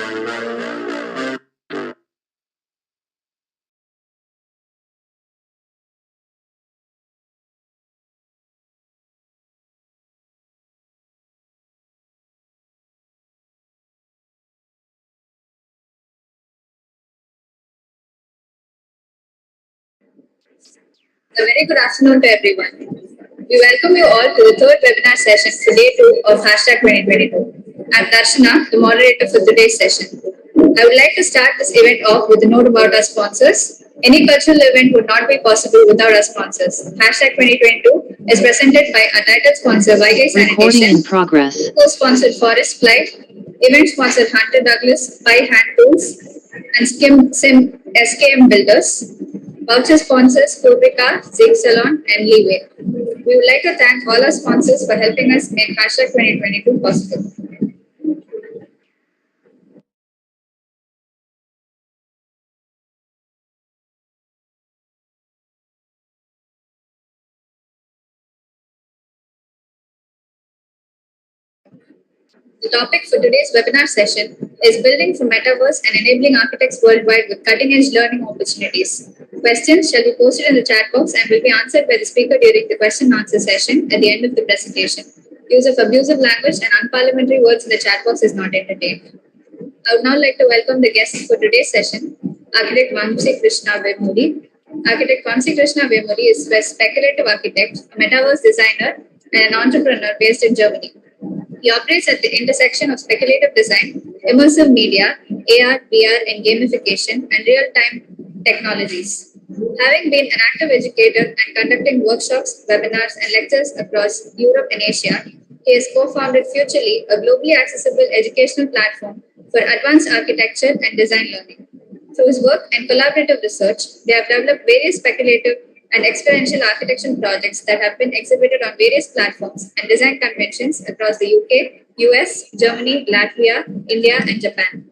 A very good afternoon to everyone. We welcome you all to the third webinar session for day 2 of hashtag 2022. I'm Darshana, the moderator for today's session. I would like to start this event off with a note about our sponsors. Any cultural event would not be possible without our sponsors. Hashtag 2022 is presented by our title sponsor, Vaigai Recording Sanitation, in progress. co-sponsored Forest Flight, event sponsor Hunter Douglas, Pi Hand Tools, and SKM Builders. Voucher sponsors Cobrica, Zig Salon, and Leeway. We would like to thank all our sponsors for helping us make hashtag 2022 possible. The topic for today's webinar session is Building for Metaverse and Enabling Architects Worldwide with Cutting-Edge Learning Opportunities. Questions shall be posted in the chat box and will be answered by the speaker during the question and answer session at the end of the presentation. Use of abusive language and unparliamentary words in the chat box is not entertained. I would now like to welcome the guests for today's session, Architect Vamsi Krishna Vemuri. Architect Vamsi Krishna Vemuri is a speculative architect, a metaverse designer, and an entrepreneur based in Germany. He operates at the intersection of speculative design, immersive media, AR, VR, and gamification, and real-time technologies. Having been an active educator and conducting workshops, webinars, and lectures across Europe and Asia, he has co-founded Futurely, a globally accessible educational platform for advanced architecture and design learning. Through his work and collaborative research, they have developed various speculative and experiential architecture projects that have been exhibited on various platforms and design conventions across the UK, US, Germany, Latvia, India, and Japan.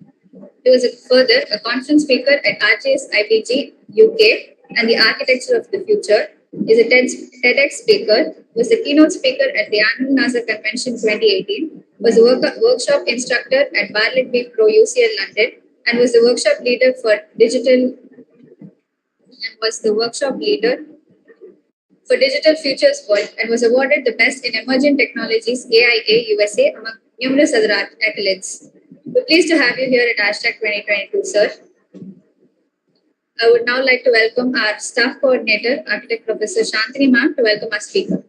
He was further a conference speaker at RJ's IPG UK and the Architecture of the Future, is a TEDx speaker, was the keynote speaker at the annual NASA Convention 2018, was a workshop instructor at Bartlett Pro UCL London, and was the workshop leader for Digital Futures World and was awarded the Best in Emerging Technologies AIA USA among numerous other accolades. We're pleased to have you here at hashtag 2022, sir. I would now like to welcome our staff coordinator, Architect Professor Shantini ma'am, to welcome our speaker.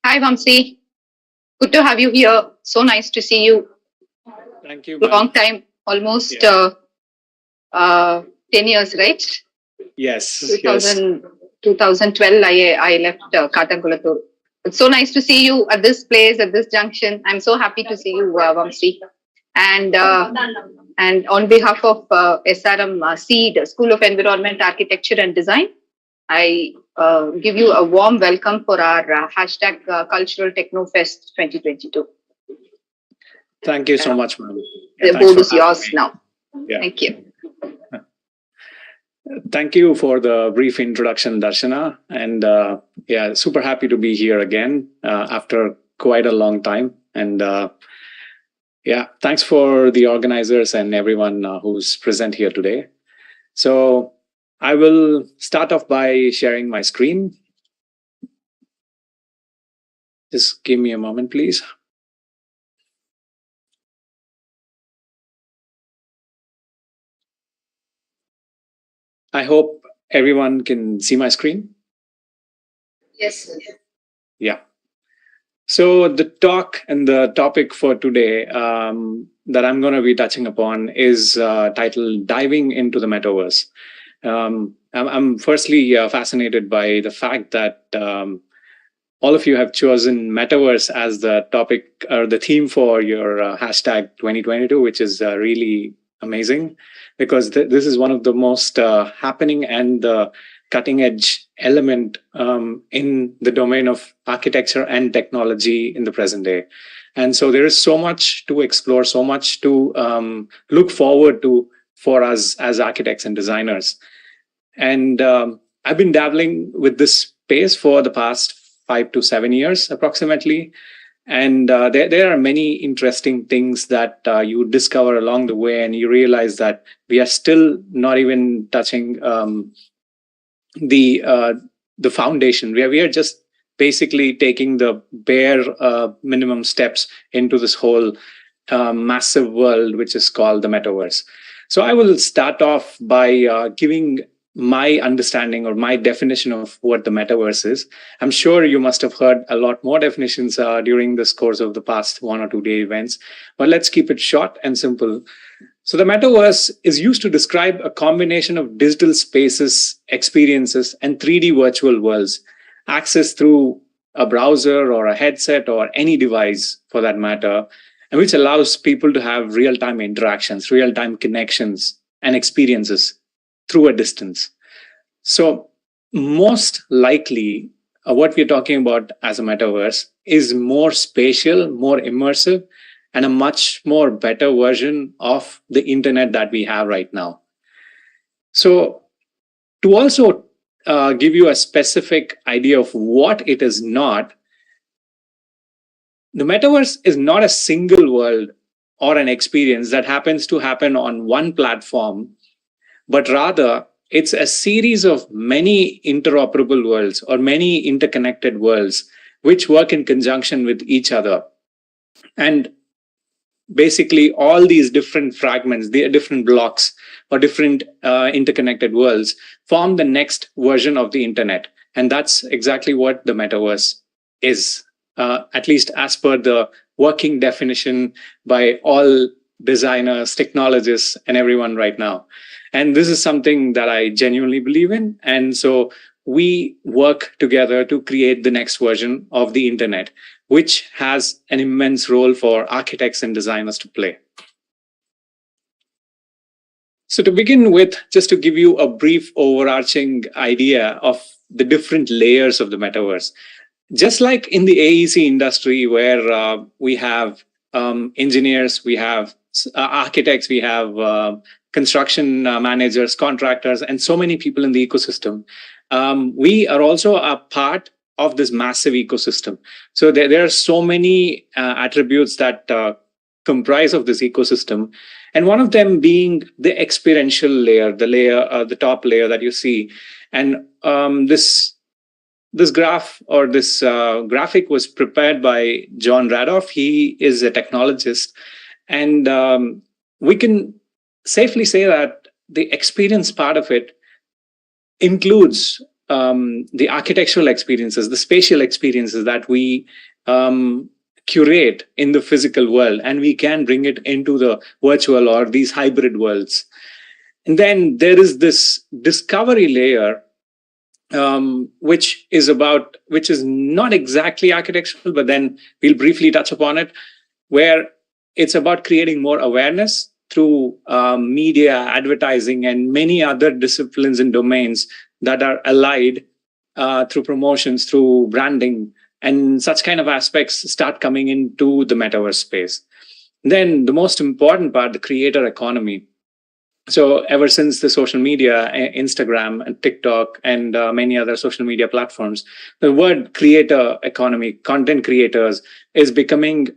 Hi, Vamsi. Good to have you here. So nice to see you. Thank you. Long time, almost 10 years, right? Yes. 2012, I left Katangulathur. It's so nice to see you at this place, at this junction. I'm so happy to see you, Vamsi. And on behalf of SRM SEAD, School of Environment, Architecture and Design, I give you a warm welcome for our hashtag Cultural Technofest 2022. Thank you so much, ma'am. The board is yours now. Yeah. Thank you. Thank you for the brief introduction, Darshana. And super happy to be here again after quite a long time. And thanks for the organizers and everyone who's present here today. So I will start off by sharing my screen. Just give me a moment, please. I hope everyone can see my screen. Yes, sir. Yeah. So the talk and the topic for today that I'm going to be touching upon is titled Diving into the Metaverse. I'm firstly fascinated by the fact that all of you have chosen Metaverse as the topic or the theme for your hashtag 2022, which is really amazing, because this is one of the most happening and cutting edge element in the domain of architecture and technology in the present day. And so there is so much to explore, so much to look forward to for us as architects and designers. And I've been dabbling with this space for the past 5 to 7 years approximately. And there are many interesting things that you discover along the way, and you realize that we are still not even touching the foundation. We are just basically taking the bare minimum steps into this whole massive world, which is called the metaverse. So I will start off by giving my understanding or my definition of what the metaverse is. I'm sure you must have heard a lot more definitions during this course of the past 1 or 2 day events, but let's keep it short and simple. So the metaverse is used to describe a combination of digital spaces, experiences, and 3D virtual worlds accessed through a browser or a headset or any device for that matter, and which allows people to have real-time interactions, real-time connections, and experiences through a distance. So most likely, what we're talking about as a metaverse is more spatial, more immersive, and a much more better version of the internet that we have right now. So to also give you a specific idea of what it is not, the metaverse is not a single world or an experience that happens to happen on one platform, but rather it's a series of many interoperable worlds or many interconnected worlds which work in conjunction with each other. And basically all these different fragments, the different blocks or different interconnected worlds form the next version of the internet. And that's exactly what the metaverse is, at least as per the working definition by all designers, technologists, and everyone right now. And this is something that I genuinely believe in. And so we work together to create the next version of the internet, which has an immense role for architects and designers to play. So to begin with, just to give you a brief overarching idea of the different layers of the metaverse, just like in the AEC industry where we have engineers, we have architects, we have construction managers, contractors, and so many people in the ecosystem, we are also a part of this massive ecosystem. So there are so many attributes that comprise of this ecosystem, and one of them being the experiential layer, the top layer that you see. And this graph or this graphic was prepared by John Radoff. He is a technologist, and we can safely say that the experience part of it includes the architectural experiences, the spatial experiences that we curate in the physical world, and we can bring it into the virtual or these hybrid worlds. And then there is this discovery layer, which is not exactly architectural, but then we'll briefly touch upon it, where it's about creating more awareness through media, advertising, and many other disciplines and domains that are allied through promotions, through branding, and such kind of aspects start coming into the metaverse space. Then the most important part, the creator economy. So ever since the social media, Instagram and TikTok and many other social media platforms, the word creator economy, content creators, is becoming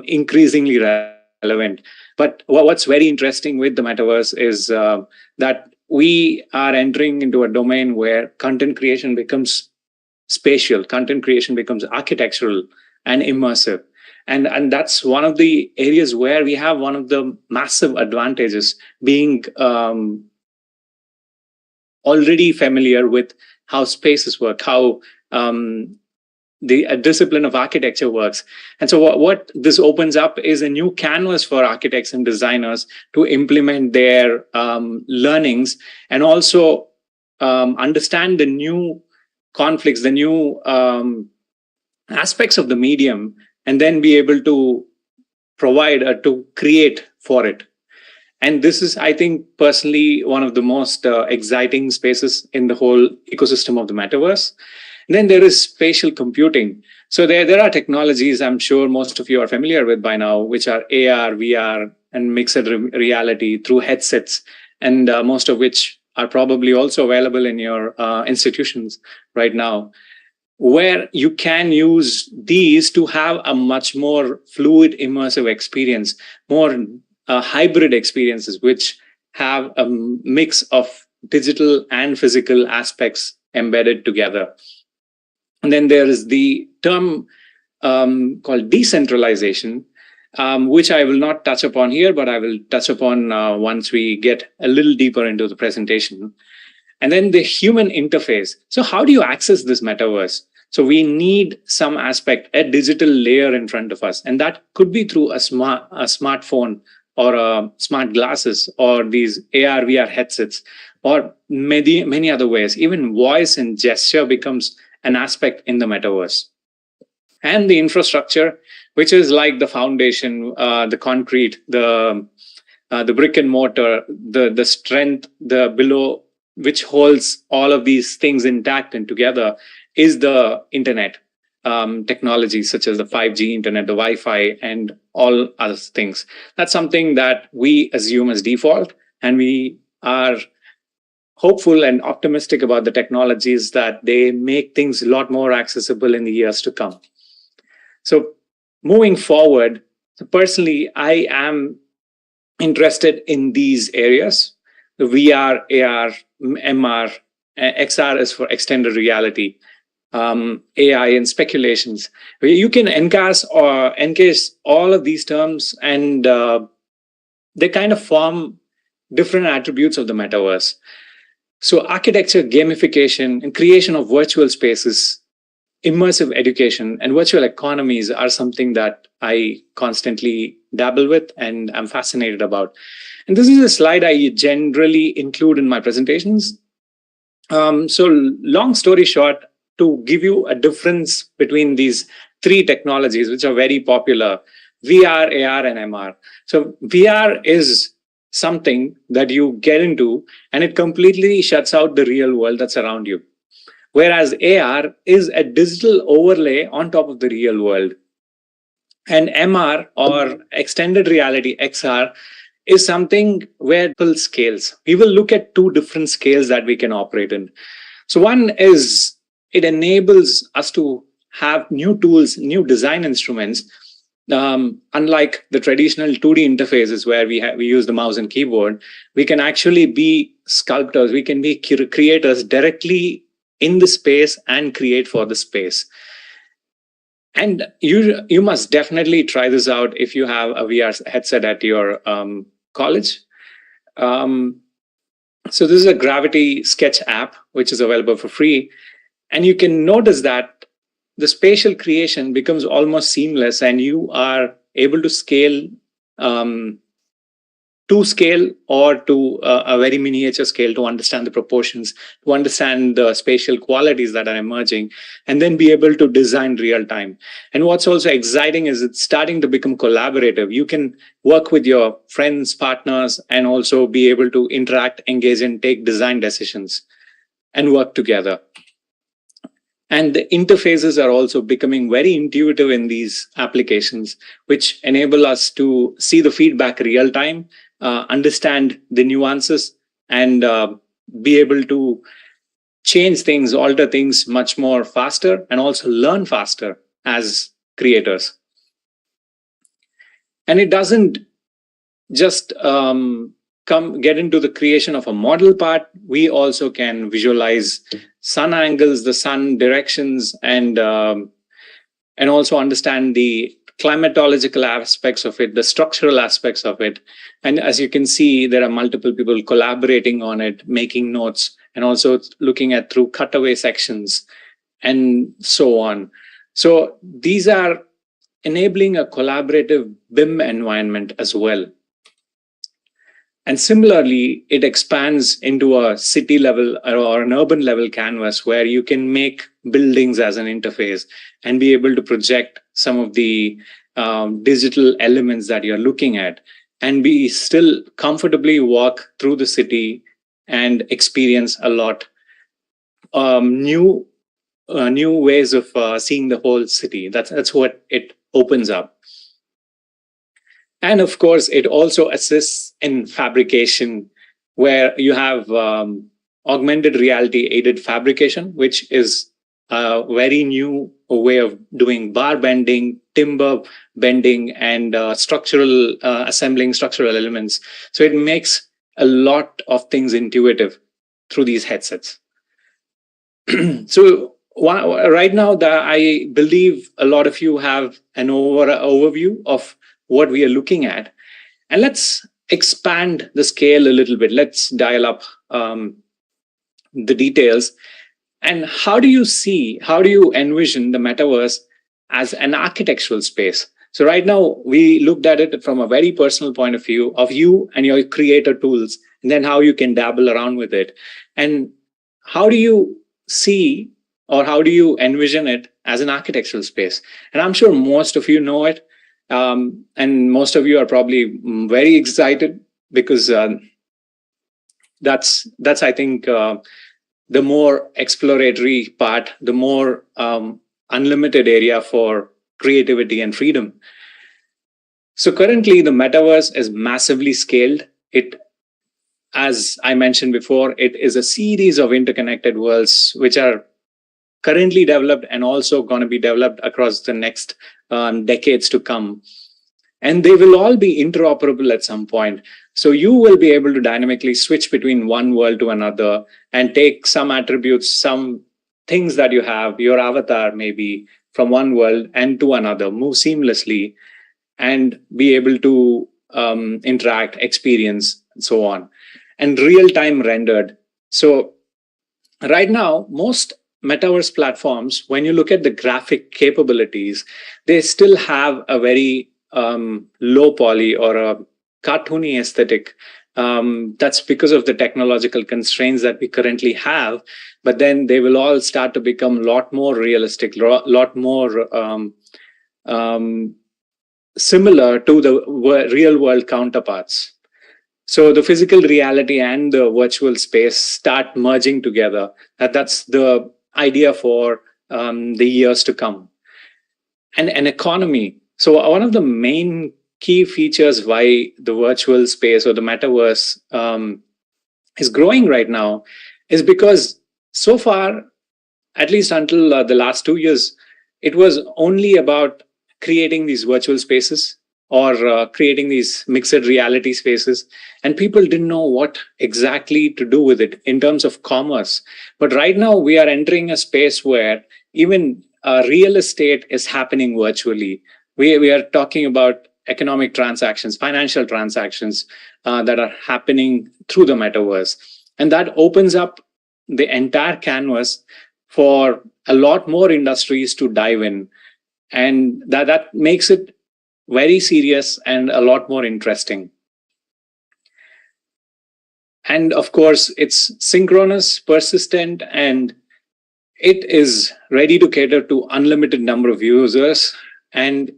increasingly relevant. But what's very interesting with the metaverse is that we are entering into a domain where content creation becomes spatial, content creation becomes architectural and immersive. And that's one of the areas where we have one of the massive advantages, being already familiar with how spaces work, how the discipline of architecture works. And so what this opens up is a new canvas for architects and designers to implement their learnings, and also understand the new conflicts, the new aspects of the medium, and then be able to provide or to create for it. And this is, I think, personally, one of the most exciting spaces in the whole ecosystem of the metaverse. And then there is spatial computing. So there are technologies I'm sure most of you are familiar with by now, which are AR, VR, and mixed reality through headsets, and most of which are probably also available in your institutions right now. where you can use these to have a much more fluid, immersive experience, more hybrid experiences, which have a mix of digital and physical aspects embedded together. And then there is the term called decentralization, which I will not touch upon here, but I will touch upon once we get a little deeper into the presentation. And then the human interface. So how do you access this metaverse? So we need some aspect, a digital layer in front of us. And that could be through a smartphone or smart glasses or these AR, VR headsets or many other ways. Even voice and gesture becomes an aspect in the metaverse. And the infrastructure, which is like the foundation, the concrete, the brick and mortar, the strength, the below, which holds all of these things intact and together, is the internet technology, such as the 5G internet, the Wi-Fi, and all other things. That's something that we assume as default, and we are hopeful and optimistic about the technologies that they make things a lot more accessible in the years to come. So moving forward, personally, I am interested in these areas. The VR, AR, MR, XR is for extended reality, AI and speculations. You can encase all of these terms, and they kind of form different attributes of the metaverse. So architecture, gamification, and creation of virtual spaces, immersive education, and virtual economies are something that I constantly dabble with and I'm fascinated about. And this is a slide I generally include in my presentations. So long story short, to give you a difference between these three technologies, which are very popular, VR, AR, and MR. So VR is something that you get into and it completely shuts out the real world that's around you. Whereas AR is a digital overlay on top of the real world. And MR, or extended reality, XR, is something where people scales. We will look at two different scales that we can operate in. So one is it enables us to have new tools, new design instruments. Unlike the traditional 2D interfaces where we use the mouse and keyboard, we can actually be sculptors, we can be creators directly in the space and create for the space. And you must definitely try this out if you have a VR headset at your college. So this is a Gravity Sketch app, which is available for free. And you can notice that the spatial creation becomes almost seamless and you are able to scale to scale or to a very miniature scale to understand the proportions, to understand the spatial qualities that are emerging, and then be able to design real time. And what's also exciting is it's starting to become collaborative. You can work with your friends, partners, and also be able to interact, engage, and take design decisions and work together. And the interfaces are also becoming very intuitive in these applications, which enable us to see the feedback real time, understand the nuances, and be able to change things, alter things much more faster, and also learn faster as creators. And it doesn't just get into the creation of a model part. We also can visualize sun angles, the sun directions, and also understand the climatological aspects of it, the structural aspects of it. And as you can see, there are multiple people collaborating on it, making notes, and also looking at through cutaway sections and so on. So these are enabling a collaborative BIM environment as well. And similarly, it expands into a city level or an urban level canvas where you can make buildings as an interface and be able to project some of the digital elements that you're looking at and be still comfortably walk through the city and experience a lot new ways of seeing the whole city. That's what it opens up. And of course, it also assists in fabrication, where you have augmented reality aided fabrication, which is a very new way of doing bar bending, timber bending, and structural assembling structural elements. So it makes a lot of things intuitive through these headsets. So right now, I believe a lot of you have an overview of what we are looking at, and let's expand the scale a little bit. Let's dial up the details. And how do you envision the metaverse as an architectural space? So right now, we looked at it from a very personal point of view of you and your creator tools, and then how you can dabble around with it. And how do you see, or how do you envision it as an architectural space? And I'm sure most of you know it. And most of you are probably very excited because that's I think, the more exploratory part, the more unlimited area for creativity and freedom. So currently, the metaverse is massively scaled. As I mentioned before, it is a series of interconnected worlds which are currently developed and also going to be developed across the next decades to come. And they will all be interoperable at some point. So you will be able to dynamically switch between one world to another and take some attributes, some things that you have, your avatar maybe, from one world and to another, move seamlessly and be able to interact, experience, and so on. And real-time rendered. So right now, most metaverse platforms, when you look at the graphic capabilities, they still have a very low poly or a cartoony aesthetic. That's because of the technological constraints that we currently have. But then they will all start to become a lot more realistic, a lot more similar to the real world counterparts. So the physical reality and the virtual space start merging together. That's the idea for the years to come. And an economy. So one of the main key features why the virtual space or the metaverse is growing right now is because so far, at least until the last 2 years, it was only about creating these virtual spaces or creating these mixed reality spaces. And people didn't know what exactly to do with it in terms of commerce. But right now, we are entering a space where even real estate is happening virtually. We are talking about economic transactions, financial transactions that are happening through the metaverse. And that opens up the entire canvas for a lot more industries to dive in. And that makes it very serious and a lot more interesting. And of course, it's synchronous, persistent, and it is ready to cater to unlimited number of users. And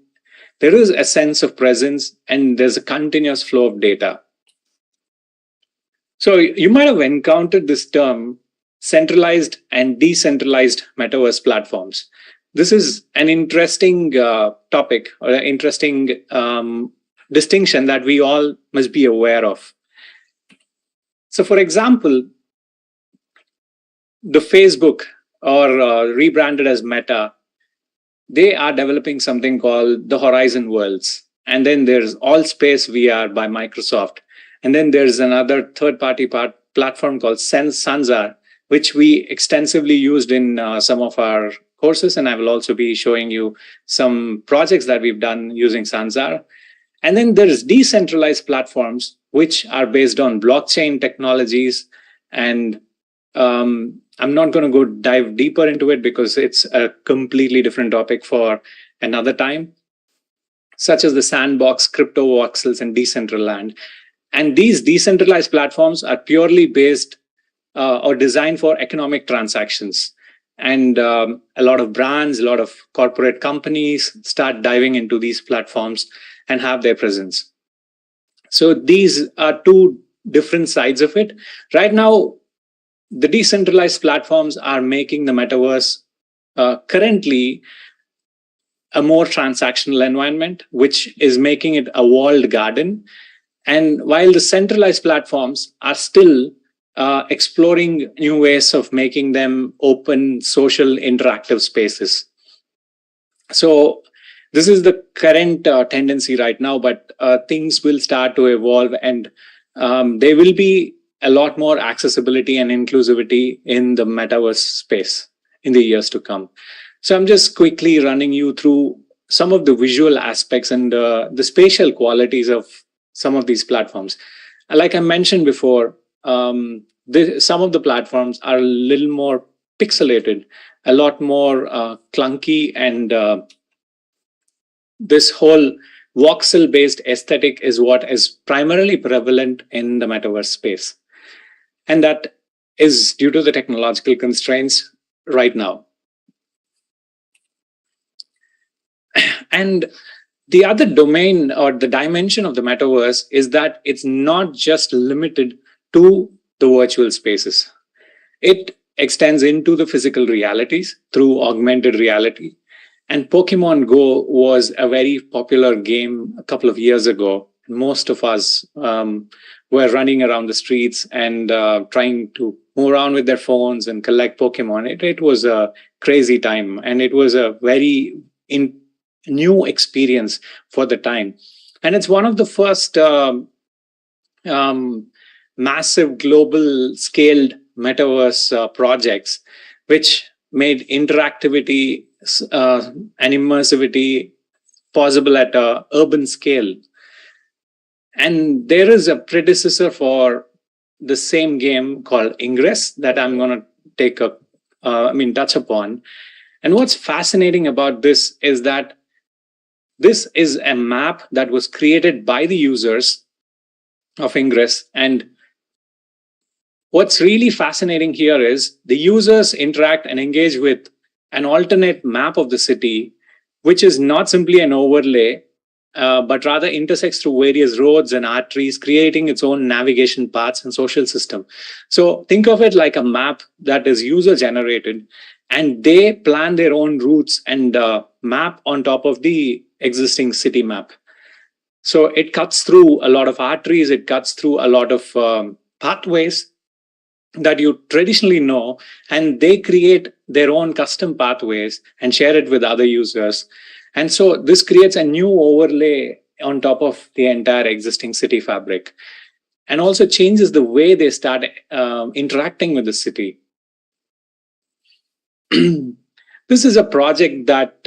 there is a sense of presence and there's a continuous flow of data. So you might have encountered this term, centralized and decentralized metaverse platforms. This is an interesting topic or an interesting distinction that we all must be aware of. So for example, the Facebook or rebranded as Meta, they are developing something called the Horizon Worlds. And then there's Allspace VR by Microsoft. And then there's another third-party platform called Sansar, which we extensively used in some of our courses. And I will also be showing you some projects that we've done using Sansar. And then there's decentralized platforms, which are based on blockchain technologies. And I'm not going to go dive deeper into it because it's a completely different topic for another time, such as the Sandbox, Crypto Voxels, and Decentraland. And these decentralized platforms are purely based or designed for economic transactions. And a lot of brands, a lot of corporate companies start diving into these platforms and have their presence. So these are two different sides of it. Right now, the decentralized platforms are making the metaverse currently a more transactional environment, which is making it a walled garden. And while the centralized platforms are still exploring new ways of making them open, social, interactive spaces. So this is the current tendency right now, but things will start to evolve, and there will be a lot more accessibility and inclusivity in the metaverse space in the years to come. So I'm just quickly running you through some of the visual aspects and the spatial qualities of some of these platforms. Like I mentioned before, some of the platforms are a little more pixelated, a lot more clunky, and this whole voxel based aesthetic is what is primarily prevalent in the metaverse space. And that is due to the technological constraints right now. And the other domain or the dimension of the metaverse is that it's not just limited to the virtual spaces. It extends into the physical realities through augmented reality. And Pokemon Go was a very popular game a couple of years ago. Most of us were running around the streets and trying to move around with their phones and collect Pokemon. It was a crazy time, and it was a very new experience for the time. And it's one of the first massive global scaled metaverse projects, which made interactivity and immersivity possible at an urban scale. And there is a predecessor for the same game called Ingress that I'm going to touch upon. And what's fascinating about this is that this is a map that was created by the users of Ingress. And what's really fascinating here is the users interact and engage with an alternate map of the city, which is not simply an overlay, but rather intersects through various roads and arteries, creating its own navigation paths and social system. So think of it like a map that is user generated, and they plan their own routes and map on top of the existing city map. So it cuts through a lot of arteries, it cuts through a lot of pathways that you traditionally know, and they create their own custom pathways and share it with other users. And so this creates a new overlay on top of the entire existing city fabric, and also changes the way they start interacting with the city. This is a project that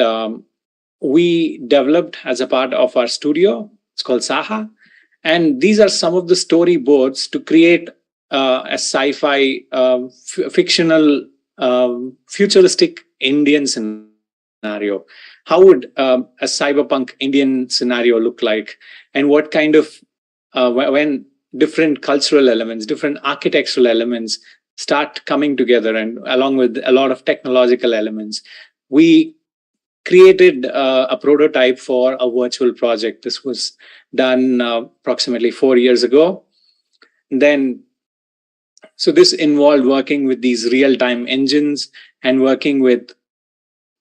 we developed as a part of our studio. It's called Saha. And these are some of the storyboards to create a sci-fi, fictional, futuristic Indian scenario. How would a cyberpunk Indian scenario look like? And what kind of, when different cultural elements, different architectural elements start coming together, and along with a lot of technological elements, we created a prototype for a virtual project. This was done approximately 4 years ago. So this involved working with these real-time engines and working with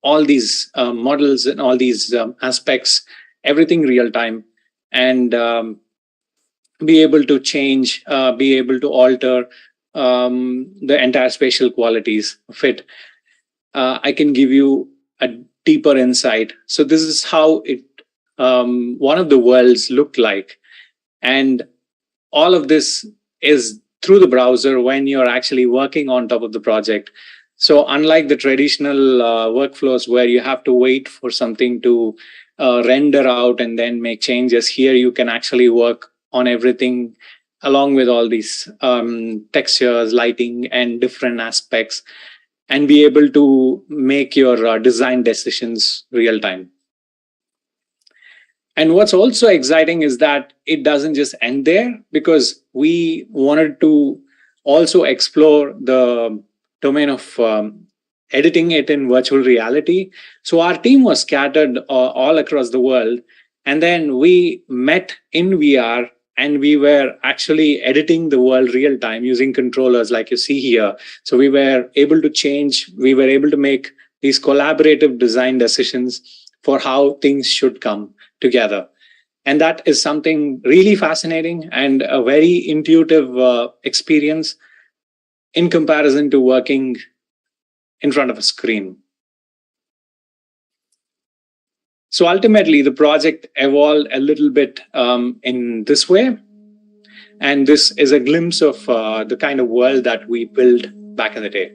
all these models and all these aspects, everything real-time, and be able to change, be able to alter the entire spatial qualities of it. I can give you a deeper insight. So this is how it one of the worlds looked like. And all of this is through the browser when you're actually working on top of the project. So unlike the traditional workflows where you have to wait for something to render out and then make changes, here you can actually work on everything along with all these textures, lighting, and different aspects, and be able to make your design decisions real time. And what's also exciting is that it doesn't just end there, because we wanted to also explore the domain of editing it in virtual reality. So our team was scattered all across the world. And then we met in VR, and we were actually editing the world real time using controllers like you see here. So we were able to change, we were able to make these collaborative design decisions for how things should come together. And that is something really fascinating and a very intuitive experience in comparison to working in front of a screen. So ultimately, the project evolved a little bit in this way. And this is a glimpse of the kind of world that we built back in the day.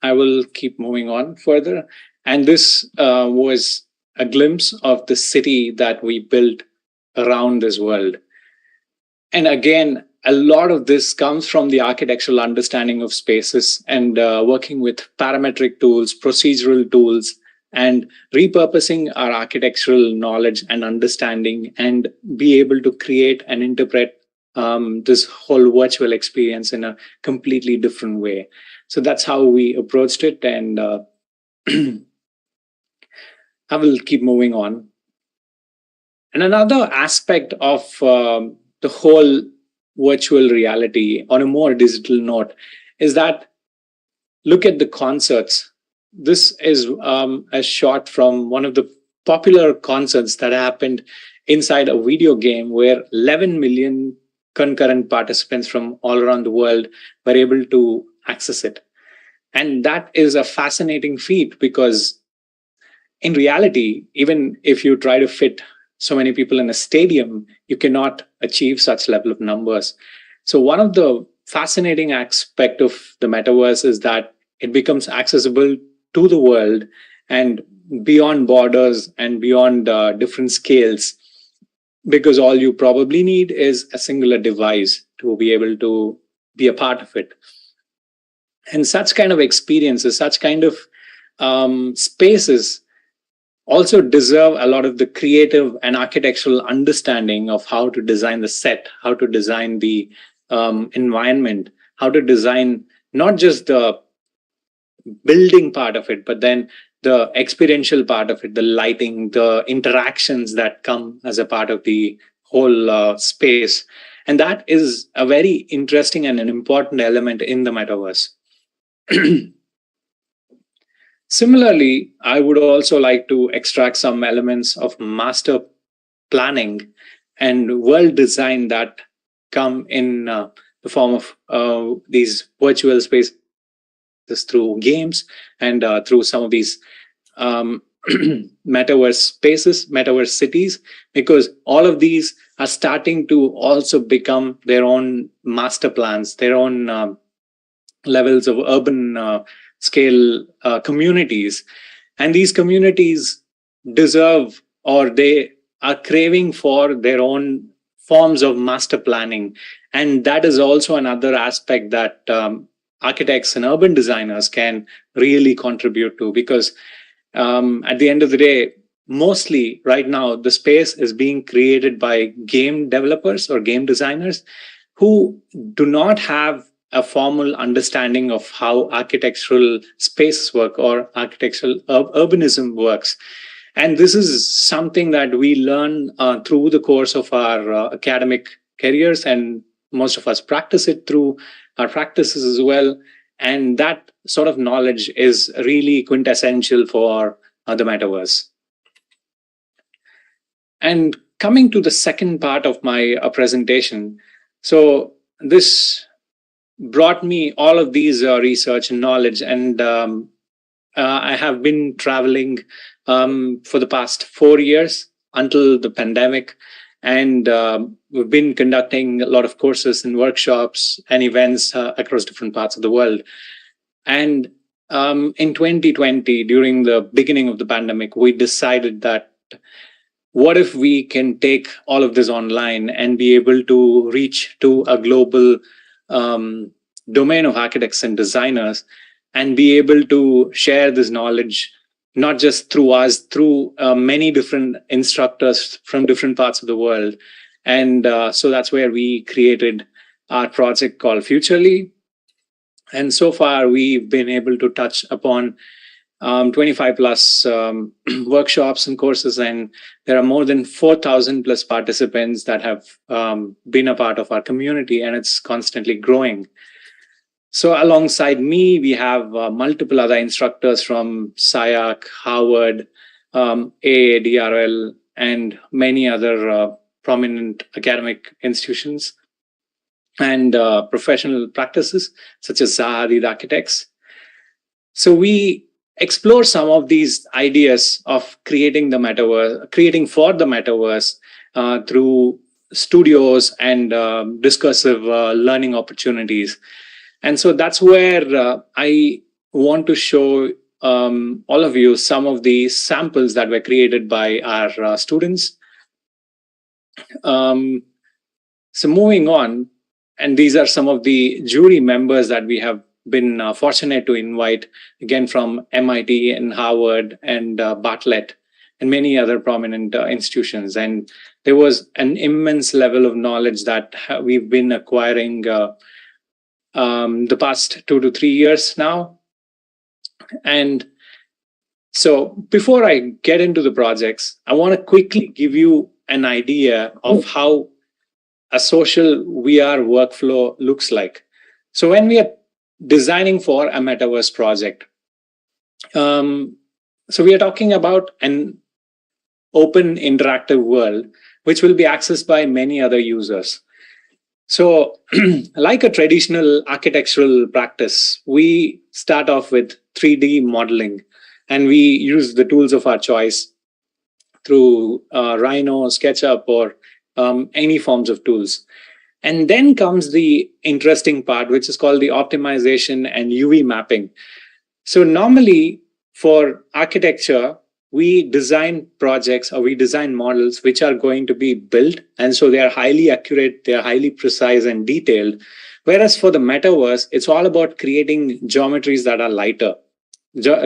I will keep moving on further. And this was a glimpse of the city that we built around this world. And again, a lot of this comes from the architectural understanding of spaces and working with parametric tools, procedural tools, and repurposing our architectural knowledge and understanding and be able to create and interpret this whole virtual experience in a completely different way. So that's how we approached it. And I will keep moving on. And another aspect of the whole virtual reality on a more digital note is that look at the concerts. This is a shot from one of the popular concerts that happened inside a video game where 11 million concurrent participants from all around the world were able to access it. And that is a fascinating feat because in reality, even if you try to fit so many people in a stadium, you cannot achieve such level of numbers. So one of the fascinating aspects of the metaverse is that it becomes accessible to the world and beyond borders and beyond different scales, because all you probably need is a singular device to be able to be a part of it. And such kind of experiences, such kind of spaces also deserve a lot of the creative and architectural understanding of how to design the set, how to design the environment, how to design not just the building part of it, but then the experiential part of it, the lighting, the interactions that come as a part of the whole space. And that is a very interesting and an important element in the metaverse. Similarly, I would also like to extract some elements of master planning and world design that come in the form of these virtual spaces through games and through some of these metaverse spaces, metaverse cities, because all of these are starting to also become their own master plans, their own levels of urban scale communities. And these communities deserve, or they are craving for their own forms of master planning. And that is also another aspect that architects and urban designers can really contribute to, because at the end of the day, mostly right now, the space is being created by game developers or game designers who do not have a formal understanding of how architectural spaces work or architectural urbanism works. And this is something that we learn through the course of our academic careers, and most of us practice it through our practices as well. And that sort of knowledge is really quintessential for the metaverse. And coming to the second part of my presentation, so this brought me all of these research and knowledge, and I have been traveling for the past 4 years until the pandemic, and we've been conducting a lot of courses and workshops and events across different parts of the world. And in 2020, during the beginning of the pandemic, we decided that what if we can take all of this online and be able to reach to a global domain of architects and designers and be able to share this knowledge, not just through us, through many different instructors from different parts of the world. And so that's where we created our project called Futurely. And so far, we've been able to touch upon 25 plus workshops and courses, and there are more than 4,000 plus participants that have been a part of our community, and it's constantly growing. So alongside me, we have multiple other instructors from SIAC, Harvard, AADRL, and many other prominent academic institutions and professional practices such as Zahadid Architects. So we explore some of these ideas of creating the metaverse, creating for the metaverse through studios and discursive learning opportunities. And so that's where I want to show all of you some of the samples that were created by our students. So moving on, and these are some of the jury members that we have been fortunate to invite, again from MIT and Harvard and Bartlett and many other prominent institutions. And there was an immense level of knowledge that we've been acquiring the past 2 to 3 years now. And so before I get into the projects, I want to quickly give you an idea of how a social VR workflow looks like. So when we are designing for a metaverse project, so we are talking about an open interactive world, which will be accessed by many other users. So like a traditional architectural practice, we start off with 3D modeling, and we use the tools of our choice through Rhino, SketchUp, or any forms of tools. And then comes the interesting part, which is called the optimization and UV mapping. So normally for architecture, we design projects or we design models which are going to be built. And so they are highly accurate, they are highly precise and detailed. Whereas for the metaverse, it's all about creating geometries that are lighter,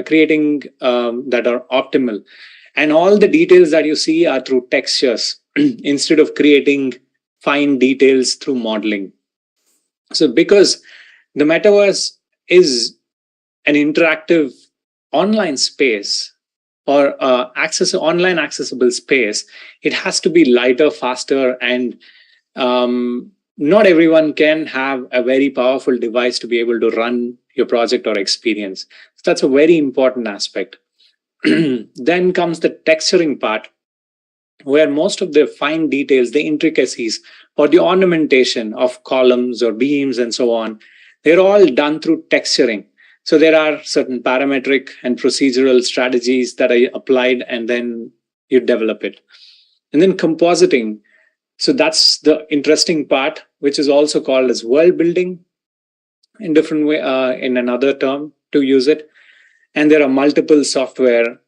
creating that are optimal. And all the details that you see are through textures instead of creating fine details through modeling. So because the metaverse is an interactive online space or online accessible space, it has to be lighter, faster, and not everyone can have a very powerful device to be able to run your project or experience. So that's a very important aspect. Then comes the texturing part, where most of the fine details, the intricacies, or the ornamentation of columns or beams and so on, they're all done through texturing. So there are certain parametric and procedural strategies that are applied, and then you develop it. And then compositing. So that's the interesting part, which is also called as world building in different way, in another term to use it. And there are multiple software,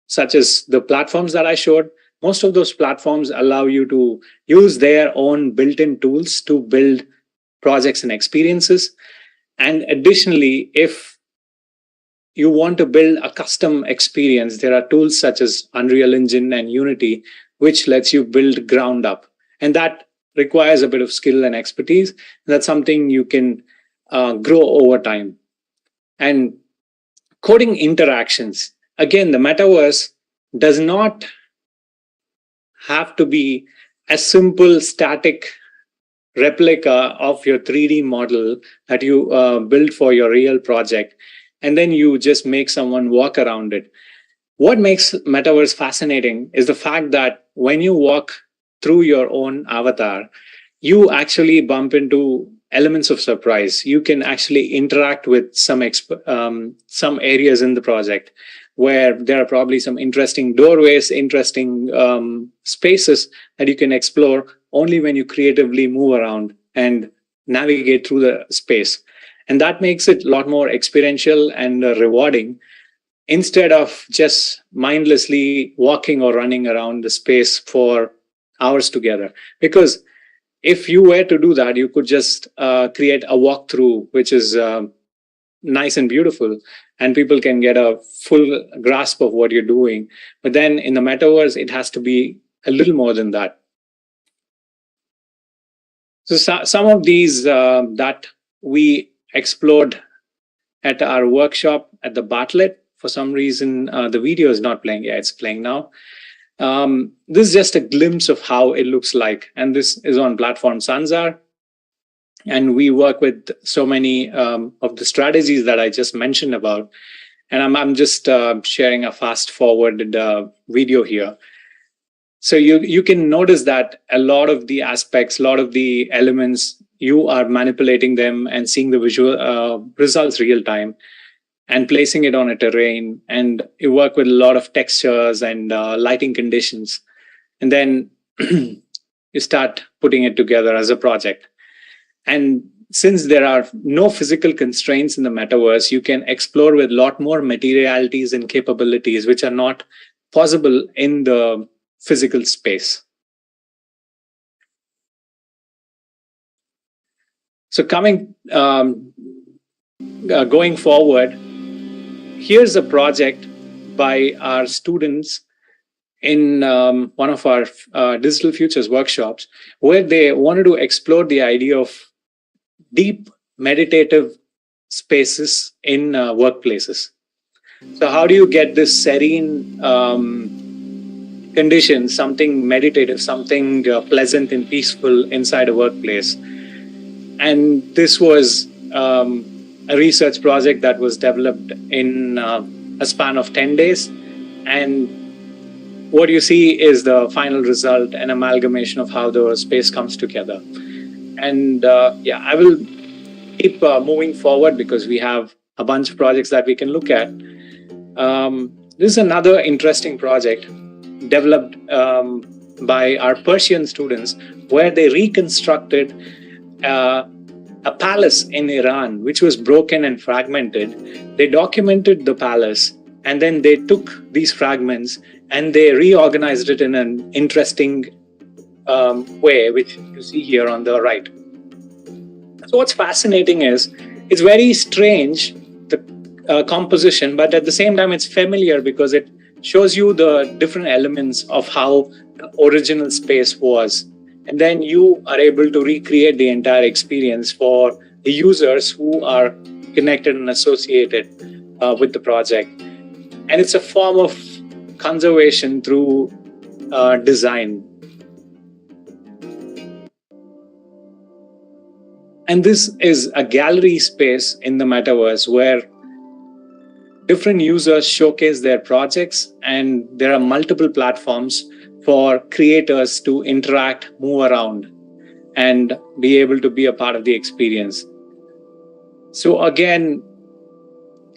such as the platforms that I showed. Most of those platforms allow you to use their own built-in tools to build projects and experiences. And additionally, if you want to build a custom experience, there are tools such as Unreal Engine and Unity, which lets you build ground up. And that requires a bit of skill and expertise. That's something you can grow over time. And coding interactions. Again, the metaverse does not have to be a simple static replica of your 3D model that you build for your real project, and then you just make someone walk around it. What makes metaverse fascinating is the fact that when you walk through your own avatar, you actually bump into elements of surprise. You can actually interact with some areas in the project where there are probably some interesting doorways, interesting spaces that you can explore only when you creatively move around and navigate through the space. And that makes it a lot more experiential and rewarding, instead of just mindlessly walking or running around the space for hours together. Because if you were to do that, you could just create a walkthrough, which is nice and beautiful, and people can get a full grasp of what you're doing. But then in the metaverse, it has to be a little more than that. So some of these that we explored at our workshop at the Bartlett. For some reason, the video is not playing. Yeah, it's playing now. This is just a glimpse of how it looks like. And this is on platform Sanzar. And we work with so many of the strategies that I just mentioned about. And I'm just sharing a fast forwarded video here. So you can notice that a lot of the aspects, a lot of the elements, you are manipulating them and seeing the visual results real time and placing it on a terrain. And you work with a lot of textures and lighting conditions. And then you start putting it together as a project. And since there are no physical constraints in the metaverse, you can explore with a lot more materialities and capabilities, which are not possible in the physical space. So going forward, here's a project by our students in one of our Digital Futures workshops, where they wanted to explore the idea of deep meditative spaces in workplaces. So how do you get this serene condition, something meditative, something pleasant and peaceful inside a workplace? And this was a research project that was developed in a span of 10 days. And what you see is the final result, an amalgamation of how the space comes together. And I will keep moving forward because we have a bunch of projects that we can look at. This is another interesting project developed by our Persian students, where they reconstructed a palace in Iran, which was broken and fragmented. They documented the palace, and then they took these fragments and they reorganized it in an interesting way, which you see here on the right. So what's fascinating is it's very strange, the composition, but at the same time it's familiar because it shows you the different elements of how the original space was. And then you are able to recreate the entire experience for the users who are connected and associated with the project. And it's a form of conservation through design. And this is a gallery space in the metaverse where different users showcase their projects, and there are multiple platforms for creators to interact, move around, and be able to be a part of the experience. So again,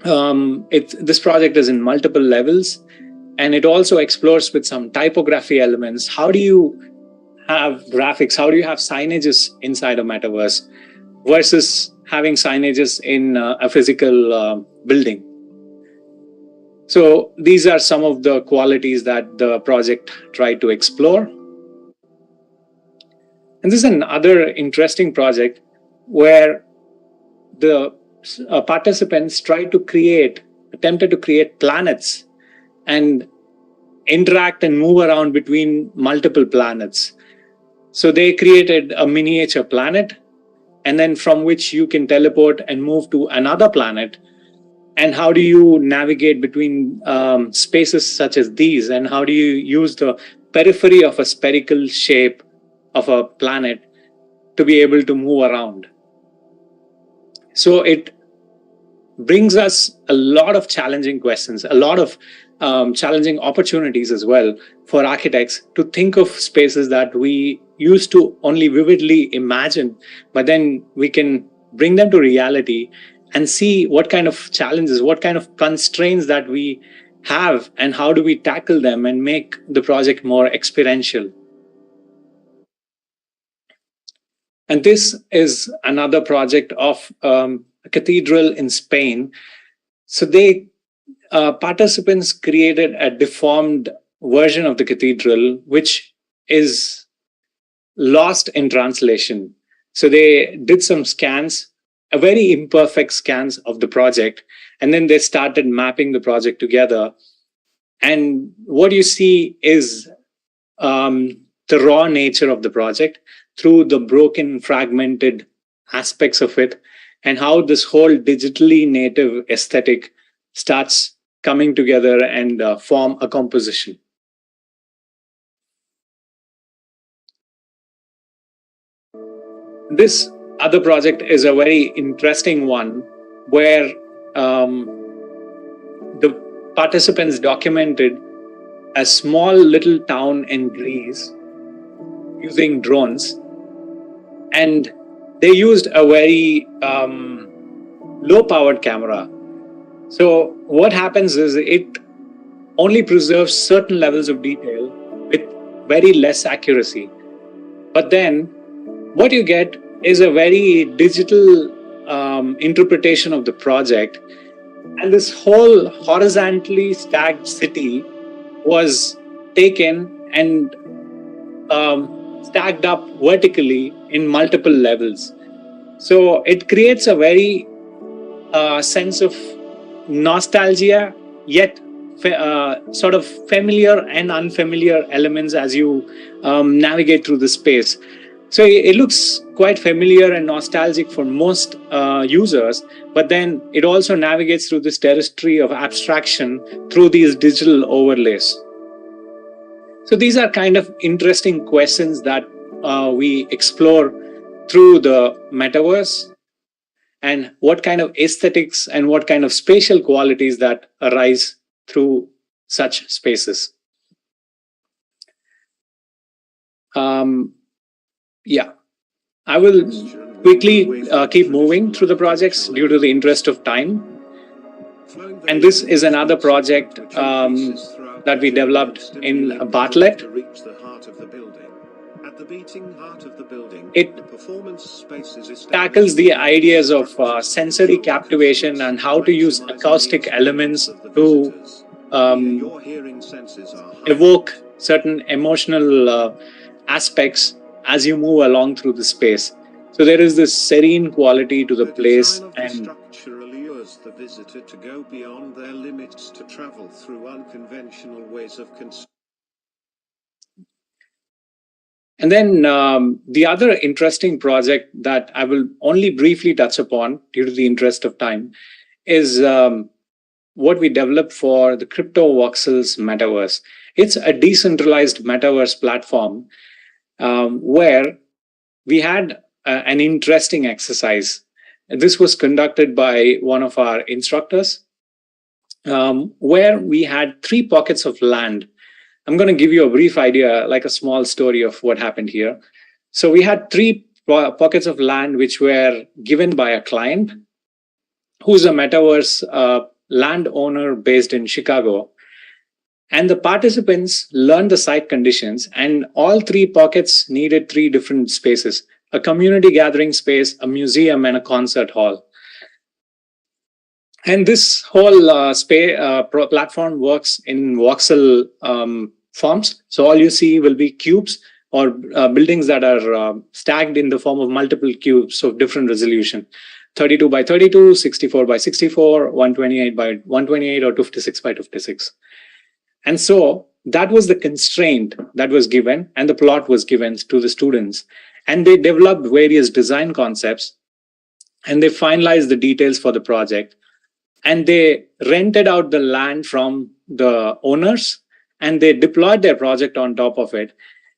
this project is in multiple levels, and it also explores with some typography elements. How do you have graphics? How do you have signages inside a metaverse versus having signages in a physical building? So these are some of the qualities that the project tried to explore. And this is another interesting project where the participants attempted to create planets and interact and move around between multiple planets. So they created a miniature planet, and then from which you can teleport and move to another planet. And how do you navigate between spaces such as these? And how do you use the periphery of a spherical shape of a planet to be able to move around? So it brings us a lot of challenging questions, a lot of challenging opportunities as well for architects to think of spaces that we used to only vividly imagine, but then we can bring them to reality and see what kind of challenges, what kind of constraints that we have, and how do we tackle them and make the project more experiential. And this is another project of a cathedral in Spain. So participants created a deformed version of the cathedral, which is lost in translation. So they did some scans, a very imperfect scans of the project, and then they started mapping the project together. And what you see is the raw nature of the project through the broken, fragmented aspects of it. and how this whole digitally native aesthetic starts coming together and form a composition. This other project is a very interesting one where the participants documented a small little town in Greece using drones, and they used a very low powered camera. So what happens is it only preserves certain levels of detail with very less accuracy. But then what you get is a very digital interpretation of the project. And this whole horizontally stacked city was taken and stacked up vertically in multiple levels. So it creates a very sense of nostalgia, yet sort of familiar and unfamiliar elements as you navigate through the space. So it looks quite familiar and nostalgic for most users, but then it also navigates through this territory of abstraction through these digital overlays. So these are kind of interesting questions that we explore through the metaverse, and what kind of aesthetics and what kind of spatial qualities that arise through such spaces. Yeah, I will quickly keep moving through the projects due to the interest of time. And this is another project that we developed in Bartlett. It tackles the ideas of sensory captivation and how to use acoustic elements to evoke certain emotional aspects as you move along through the space. So there is this serene quality to the place, and the visitor to go beyond their limits to travel through unconventional ways of And then the other interesting project that I will only briefly touch upon due to the interest of time is what we developed for the Crypto Voxels metaverse. It's a decentralized metaverse platform where we had an interesting exercise. This was conducted by one of our instructors, where we had 3 pockets of land. I'm going to give you a brief idea, like a small story of what happened here. So we had 3 pockets of land which were given by a client who's a metaverse landowner based in Chicago. And the participants learned the site conditions, and all 3 pockets needed 3 different spaces: a community gathering space, a museum, and a concert hall. And this whole platform works in voxel forms. So all you see will be cubes or buildings that are stacked in the form of multiple cubes of different resolution: 32 by 32, 64 by 64, 128 by 128, or 56 by 56. And so that was the constraint that was given, and the plot was given to the students. And they developed various design concepts, and they finalized the details for the project. And they rented out the land from the owners, and they deployed their project on top of it.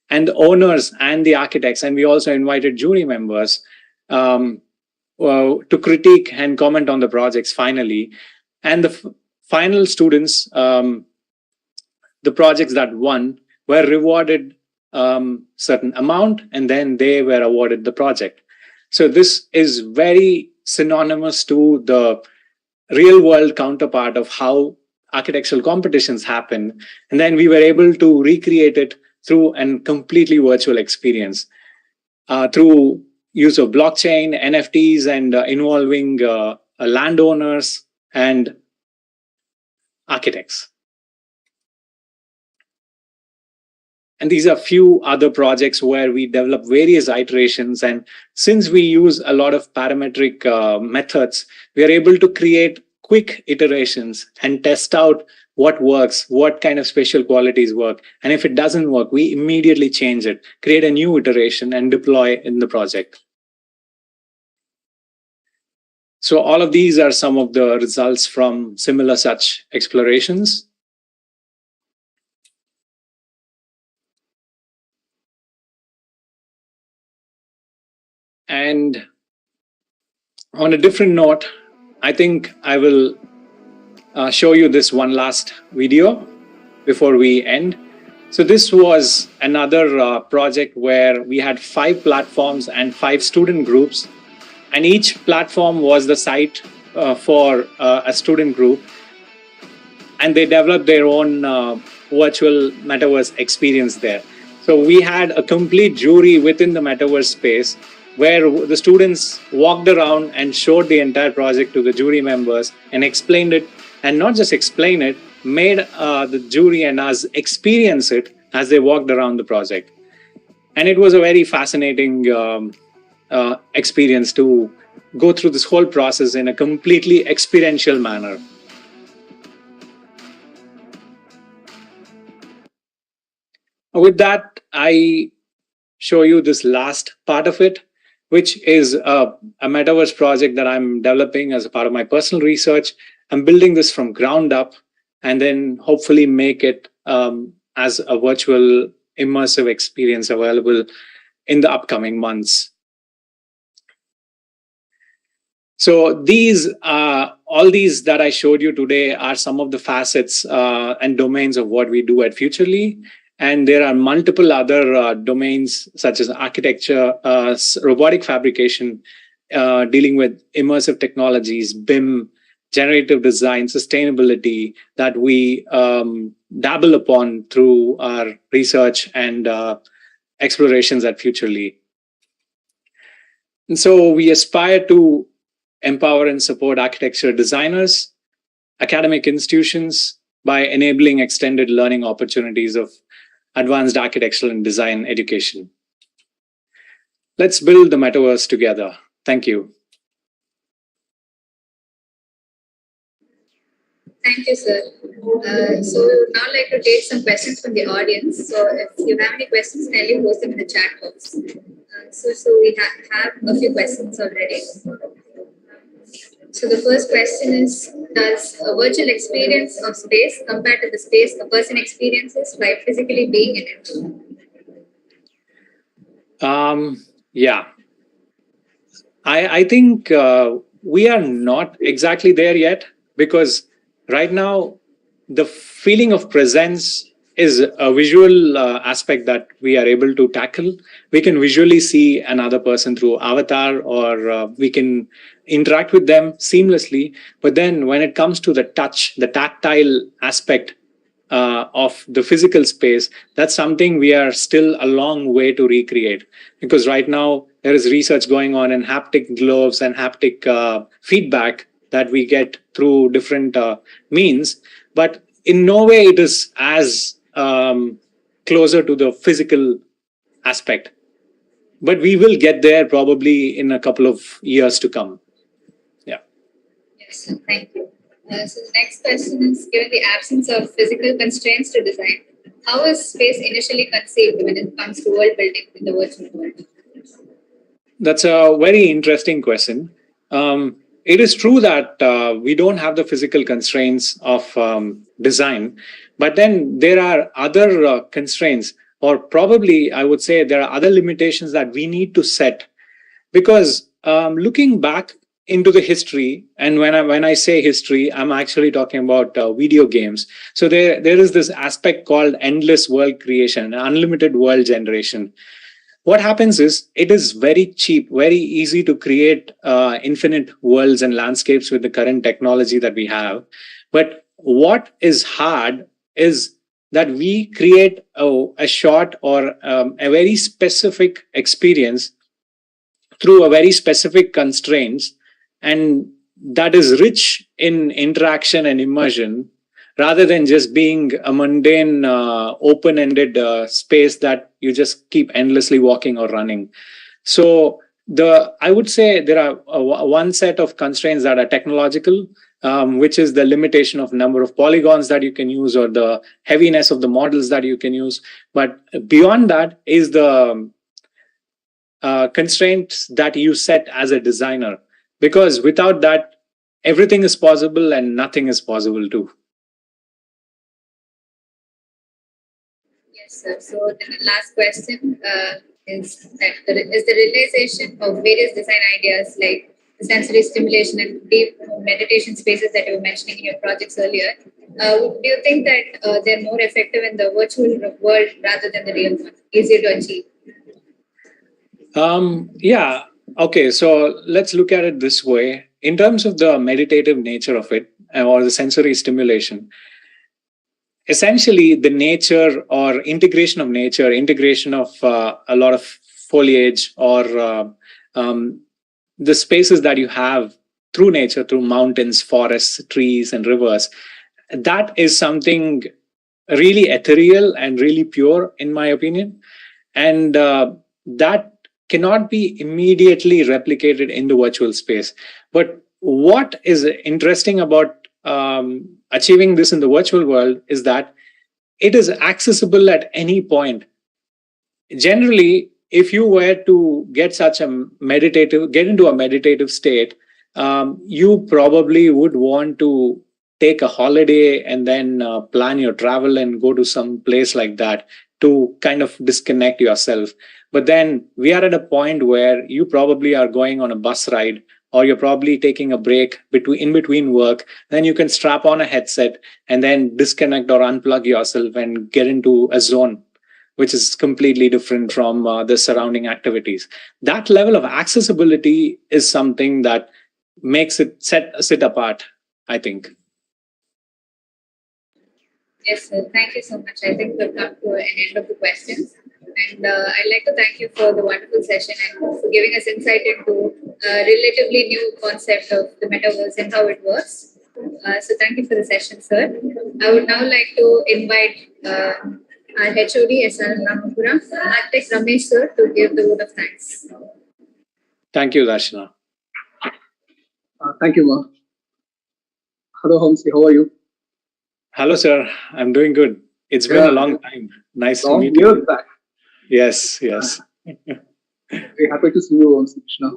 And the owners and the architects, and we also invited jury members to critique and comment on the projects finally. And the final students, the projects that won, were rewarded certain amount, and then they were awarded the project. So this is very synonymous to the real world counterpart of how architectural competitions happen. And then we were able to recreate it through a completely virtual experience through use of blockchain, NFTs, and involving landowners and architects. And these are few other projects where we develop various iterations. And since we use a lot of parametric methods, we are able to create quick iterations and test out what works, what kind of spatial qualities work. And if it doesn't work, we immediately change it, create a new iteration, and deploy in the project. So all of these are some of the results from similar such explorations. And on a different note, I think I will show you this one last video before we end. So this was another project where we had 5 platforms and 5 student groups, and each platform was the site for a student group, and they developed their own virtual metaverse experience there. So we had a complete jury within the metaverse space where the students walked around and showed the entire project to the jury members and explained it, and not just explain it, made the jury and us experience it as they walked around the project. And it was a very fascinating experience to go through this whole process in a completely experiential manner. With that, I show you this last part of it, which is a metaverse project that I'm developing as a part of my personal research. I'm building this from ground up and then hopefully make it as a virtual immersive experience available in the upcoming months. So these, all these that I showed you today are some of the facets and domains of what we do at Futurely. And there are multiple other domains such as architecture, robotic fabrication, dealing with immersive technologies, BIM, generative design, sustainability that we dabble upon through our research and explorations at Futurely. And so we aspire to empower and support architecture designers, academic institutions by enabling extended learning opportunities of advanced architectural and design education. Let's build the metaverse together. Thank you. Thank you, sir. So we would now like to take some questions from the audience. So if you have any questions, kindly post them in the chat box. So we have a few questions already. So the first question is, does a virtual experience of space compare to the space a person experiences by physically being in it? Yeah. I think we are not exactly there yet, because right now the feeling of presence is a visual aspect that we are able to tackle. We can visually see another person through avatar, or we can interact with them seamlessly. But then when it comes to the touch, the tactile aspect of the physical space, that's something we are still a long way to recreate. Because right now there is research going on in haptic gloves and haptic feedback that we get through different means. But in no way it is as closer to the physical aspect. But we will get there probably in a couple of years to come. Yeah. Yes, sir. Thank you. So the next question is, given the absence of physical constraints to design, how is space initially conceived when it comes to world building in the virtual world? That's a very interesting question. It is true that we don't have the physical constraints of design, but then there are other constraints, or probably I would say there are other limitations that we need to set. Because looking back into the history, and when I say history, I'm actually talking about video games. So there is this aspect called endless world creation, unlimited world generation. What happens is, it is very cheap, very easy to create infinite worlds and landscapes with the current technology that we have. But what is hard is that we create a short or a very specific experience through a very specific constraints, and that is rich in interaction and immersion, rather than just being a mundane, open-ended space that you just keep endlessly walking or running. So I would say there are one set of constraints that are technological, which is the limitation of number of polygons that you can use, or the heaviness of the models that you can use. But beyond that is the constraints that you set as a designer. because without that, everything is possible and nothing is possible too. Yes, sir. So the last question is the realization of various design ideas like the sensory stimulation and deep meditation spaces that you were mentioning in your projects earlier. Do you think that they're more effective in the virtual world rather than the real one? Easier to achieve? Yeah. Okay. So let's look at it this way. In terms of the meditative nature of it or the sensory stimulation, essentially the nature or integration of nature, integration of a lot of foliage or the spaces that you have through nature, through mountains, forests, trees, and rivers, that is something really ethereal and really pure, in my opinion. And that cannot be immediately replicated in the virtual space. But what is interesting about achieving this in the virtual world is that it is accessible at any point. Generally, if you were to get into a meditative state, you probably would want to take a holiday and then plan your travel and go to some place like that to kind of disconnect yourself. But then we are at a point where you probably are going on a bus ride, or you're probably taking a break in between work. Then you can strap on a headset and then disconnect or unplug yourself and get into a zone which is completely different from the surrounding activities. That level of accessibility is something that makes it sit apart, I think. Yes, sir. Thank you so much. I think we've come to an end of the questions. And I'd like to thank you for the wonderful session and for giving us insight into a relatively new concept of the metaverse and how it works. So thank you for the session, sir. I would now like to invite our HOD, SRM Ramapuram, Architect Ramesh, sir, to give the vote of thanks. Thank you, Darshana. Thank you, Ma. Hello, Vamsi. How are you? Hello, sir. I'm doing good. It's been a long time. Nice to meet you. Years back. Yes. Very happy to see you, Vamsi Krishna.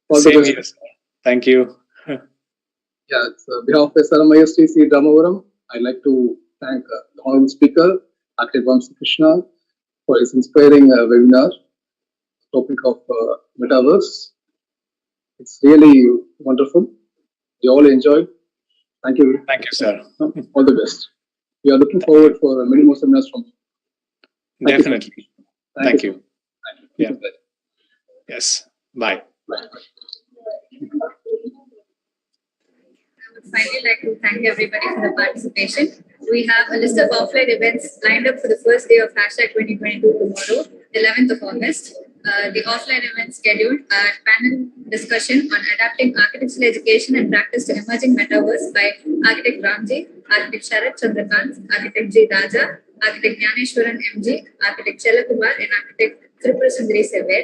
All Same the best. here, sir. Thank you. Yeah, it's on behalf of SRM SEAD Ramapuram. I'd like to thank the Honorable Speaker, Architect Vamsi Krishna, for his inspiring webinar, topic of metaverse. It's really wonderful. We all enjoyed. Thank you. Thank you, sir. All the best. We are looking forward for many more seminars from you. Definitely. Thank you. Thank you. Yeah. Yes. Bye. Bye. I would finally like to thank everybody for the participation. We have a list of offline events lined up for the first day of #2022 tomorrow, 11th of August. The offline events scheduled are panel discussion on adapting architectural education and practice to emerging metaverse by Architect Ramji, Architect Sharat Chandrakant, Architect G. Raja, Architect Jnaneshwaran MG, Architect Chelakumar, and Architect Tripura Sundari Sever.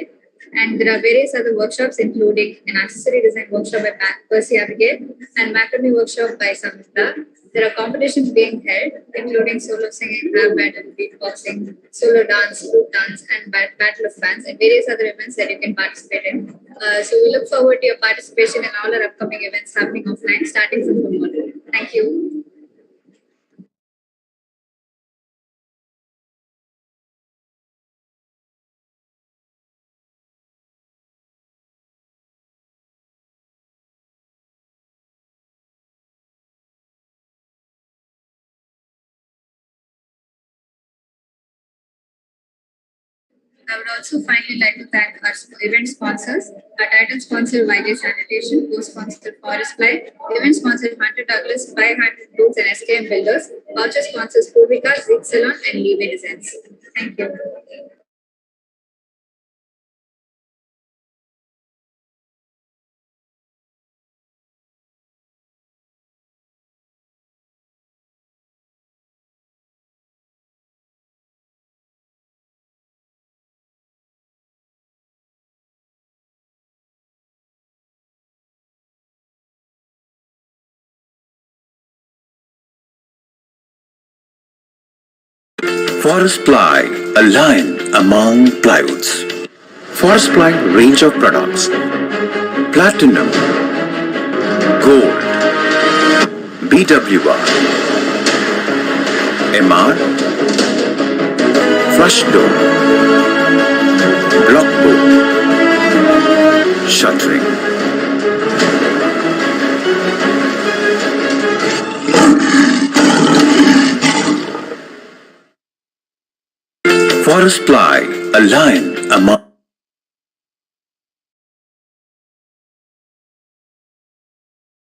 And there are various other workshops, including an accessory design workshop by Percy Abigail and macrame workshop by Samantha. There are competitions being held, including solo singing, rap battle, beatboxing, solo dance, group dance, and battle of fans, and various other events that you can participate in. So we look forward to your participation in all our upcoming events happening offline, starting from tomorrow. Thank you. I would also finally like to thank our event sponsors, our title sponsor YJ Sanitation, co-sponsor Forest Fly, event sponsor Hunter Douglas, 500 Boots and SKM Builders, voucher sponsors Purvika, Zig Salon, and Leeway Designs. Thank you. Forest Ply, a lion among plywoods. Forest Ply range of products Platinum, Gold, BWR, MR, Flush Door, Block Board, Shuttering. Forest ply, a lion among